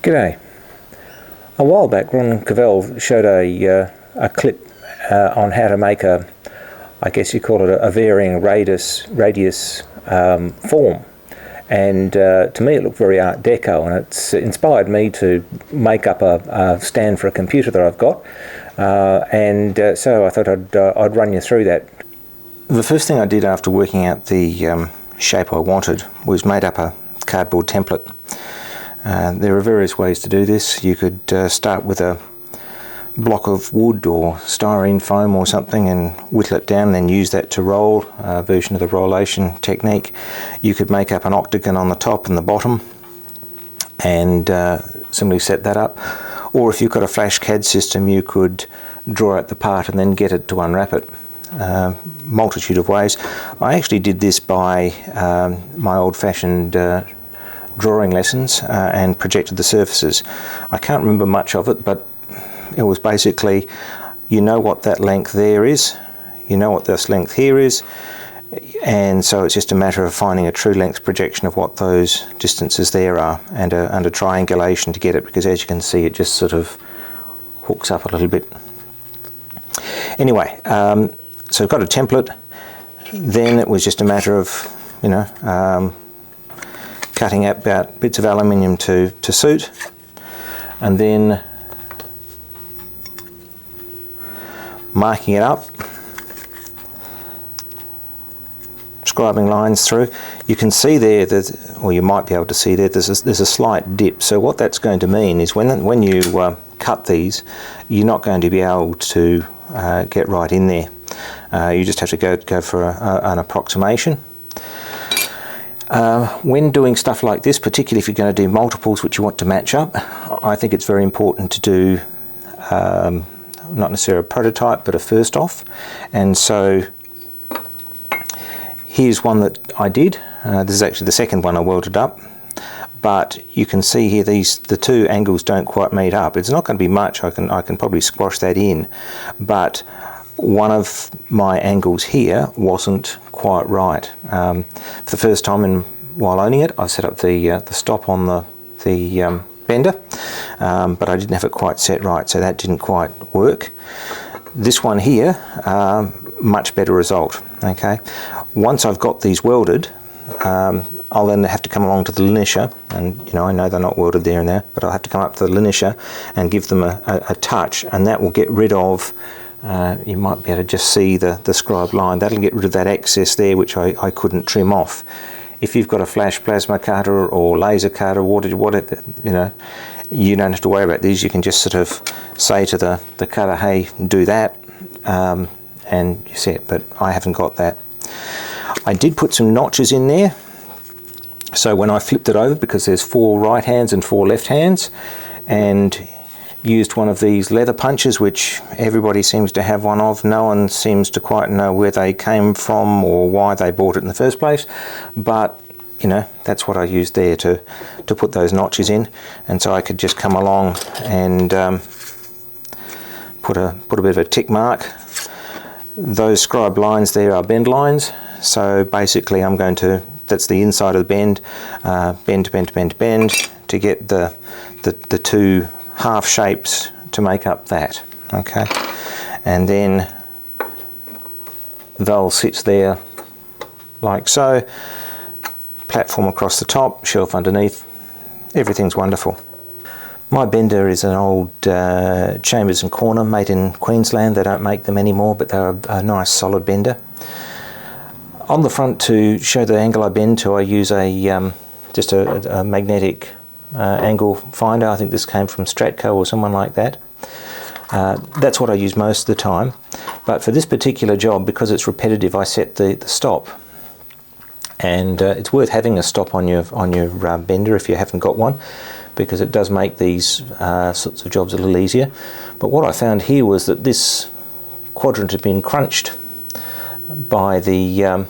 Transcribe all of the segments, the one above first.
G'day. A while back Ron Cavell showed a clip on how to make I guess you call it a varying radius form, and to me it looked very Art Deco, and it's inspired me to make up a stand for a computer that I've got, so I thought I'd run you through that. The first thing I did after working out the shape I wanted was made up a cardboard template. There are various ways to do this. You could start with a block of wood or styrene foam or something and whittle it down and then use that to roll, a version of the rollation technique. You could make up an octagon on the top and the bottom and simply set that up. Or if you've got a flash CAD system, you could draw out the part and then get it to unwrap it. Multitude of ways. I actually did this by my old-fashioned drawing lessons and projected the surfaces. I can't remember much of it, but it was basically, you know what that length there is, you know what this length here is, and so it's just a matter of finding a true length projection of what those distances there are, and a triangulation to get it, because as you can see it just sort of hooks up a little bit. Anyway, so I've got a template. Then it was just a matter of, cutting out bits of aluminium to suit, and then marking it up, scribing lines through. You can see there that, or you might be able to see there, there's a slight dip. So what that's going to mean is when you cut these, you're not going to be able to get right in there. You just have to go for an approximation. When doing stuff like this, particularly if you're going to do multiples which you want to match up, I think it's very important to do not necessarily a prototype but a first off. And so here's one that I did. This is actually the second one I welded up, but you can see here the two angles don't quite meet up. It's not going to be much. I can probably squash that in, but one of my angles here wasn't quite right. For the first time while owning it, I set up the stop on the bender, but I didn't have it quite set right, so that didn't quite work. This one here, much better result. Okay, once I've got these welded, I'll then have to come along to the linisher, and I know they're not welded there and there, but I'll have to come up to the linisher and give them a touch, and that will get rid of, you might be able to just see the scribed line. That'll get rid of that excess there which I couldn't trim off. If you've got a flash plasma cutter or laser cutter, whatever, you don't have to worry about these. You can just sort of say to the cutter, hey, do that, and you see it, but I haven't got that. I did put some notches in there, so when I flipped it over, because there's 4 right hands and 4 left hands, and used one of these leather punches, which everybody seems to have one of. No one seems to quite know where they came from or why they bought it in the first place, but that's what I used there to put those notches in, and so I could just come along and put a bit of a tick mark. Those scribed lines there are bend lines, so basically I'm going to, that's the inside of the bend, bend to get the two half shapes to make up that. Okay, and then they'll sit there like so, platform across the top, shelf underneath, everything's wonderful. My bender is an old Chambers and Corner made in Queensland. They don't make them anymore, but they're a nice solid bender. On the front, to show the angle I bend to, I use just a magnetic angle finder. I think this came from Stratco or someone like that. That's what I use most of the time, but for this particular job, because it's repetitive, I set the stop, and it's worth having a stop on your bender if you haven't got one, because it does make these sorts of jobs a little easier. But what I found here was that this quadrant had been crunched by the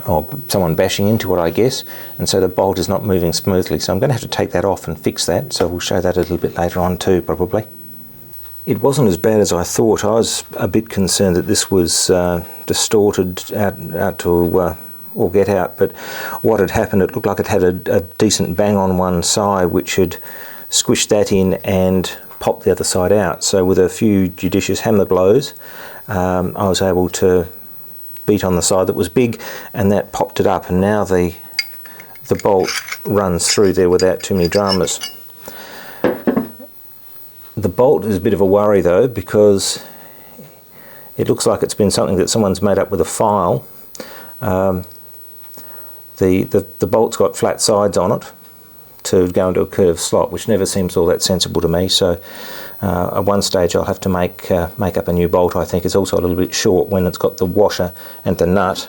or someone bashing into it, I guess, and so the bolt is not moving smoothly. So I'm going to have to take that off and fix that, so we'll show that a little bit later on too, probably. It wasn't as bad as I thought. I was a bit concerned that this was distorted out to or get out, but what had happened, it looked like it had a decent bang on one side, which had squish that in and pop the other side out. So with a few judicious hammer blows, I was able to beat on the side that was big, and that popped it up, and now the bolt runs through there without too many dramas. The bolt is a bit of a worry though, because it looks like it's been something that someone's made up with a file. The bolt's got flat sides on it to go into a curved slot, which never seems all that sensible to me. So at one stage I'll have to make up a new bolt. I think it's also a little bit short when it's got the washer and the nut,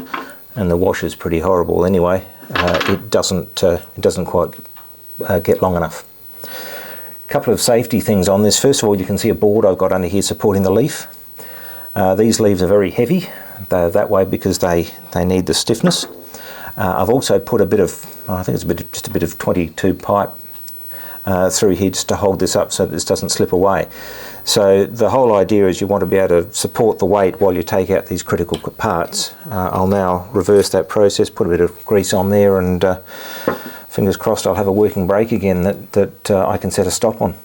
and the washer's pretty horrible anyway. It doesn't quite get long enough. A couple of safety things on this. First of all, you can see a board I've got under here supporting the leaf. These leaves are very heavy. They're that way because they need the stiffness. I've also put a bit of, I think it's just a bit of 22 pipe through here just to hold this up so that this doesn't slip away. So the whole idea is you want to be able to support the weight while you take out these critical parts. I'll now reverse that process, put a bit of grease on there, and fingers crossed I'll have a working brake again that I can set a stop on.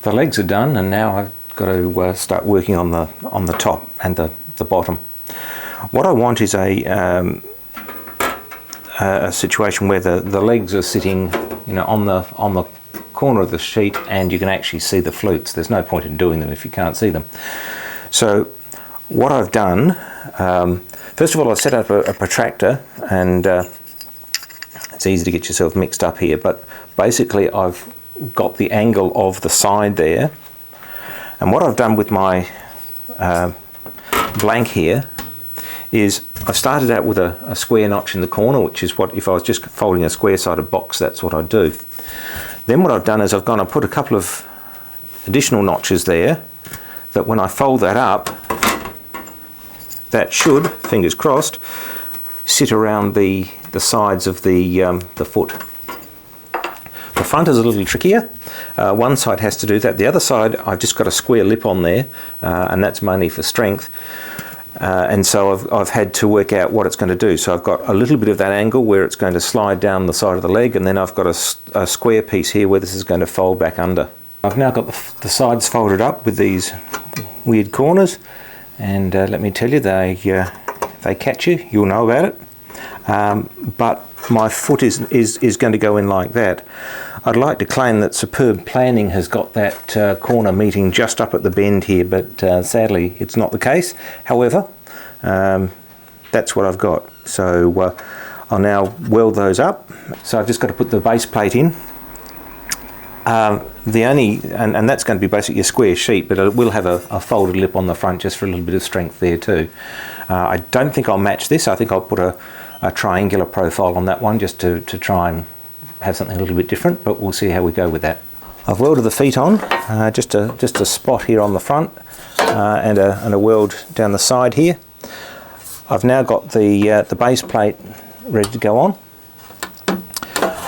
The legs are done, and now I've got to start working on the top and the bottom. What I want is a situation where the legs are sitting, on the corner of the sheet, and you can actually see the flutes. There's no point in doing them if you can't see them. So what I've done, first of all, I set up a protractor, and it's easy to get yourself mixed up here, but basically I've got the angle of the side there, and what I've done with my blank here is I've started out with a square notch in the corner, which is what, if I was just folding a square sided box, that's what I'd do. Then what I've done is I've gone and put a couple of additional notches there, that when I fold that up, that should, fingers crossed, sit around the sides of the foot. The front is a little trickier. One side has to do that. The other side, I've just got a square lip on there, and that's mainly for strength. And so I've had to work out what it's going to do. So I've got a little bit of that angle where it's going to slide down the side of the leg, and then I've got a square piece here where this is going to fold back under. I've now got the sides folded up with these weird corners, and let me tell you, they catch you. You'll know about it. But my foot is going to go in like that. I'd like to claim that superb planning has got that corner meeting just up at the bend here, but sadly it's not the case. However, that's what I've got. So I'll now weld those up. So I've just got to put the base plate in. And that's going to be basically a square sheet, but it will have a folded lip on the front just for a little bit of strength there too. I don't think I'll match this. I think I'll put a triangular profile on that one just to try and have something a little bit different, but we'll see how we go with that. I've welded the feet on, just a spot here on the front, and a weld down the side here. I've now got the base plate ready to go on.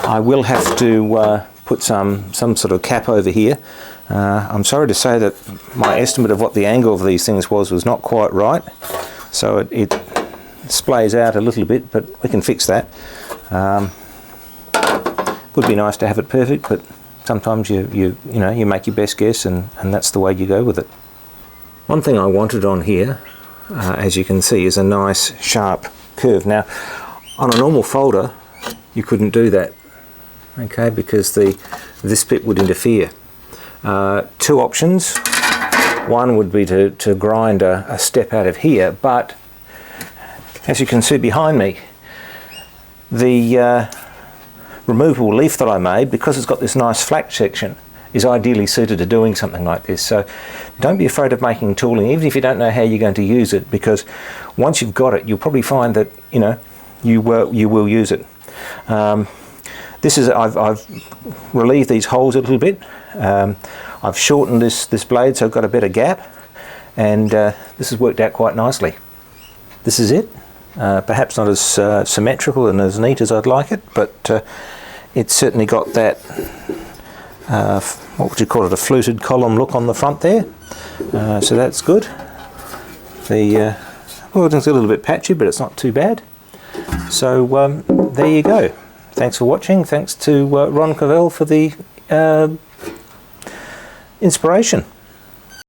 I will have to put some sort of cap over here. I'm sorry to say that my estimate of what the angle of these things was not quite right, so it splays out a little bit, but we can fix that. Would be nice to have it perfect, but sometimes you make your best guess, and that's the way you go with it. One thing I wanted on here, as you can see, is a nice sharp curve. Now, on a normal folder, you couldn't do that, okay, because this bit would interfere. Two options. One would be to grind a step out of here, but as you can see behind me, the removable leaf that I made, because it's got this nice flat section, is ideally suited to doing something like this. So don't be afraid of making tooling, even if you don't know how you're going to use it, because once you've got it, you'll probably find that you will use it. I've relieved these holes a little bit. I've shortened this blade so I've got a better gap, and this has worked out quite nicely. This is it. Perhaps not as symmetrical and as neat as I'd like it, but it's certainly got that, what would you call it, a fluted column look on the front there. So that's good. The welding's a little bit patchy, but it's not too bad. So there you go. Thanks for watching. Thanks to Ron Cavell for the inspiration.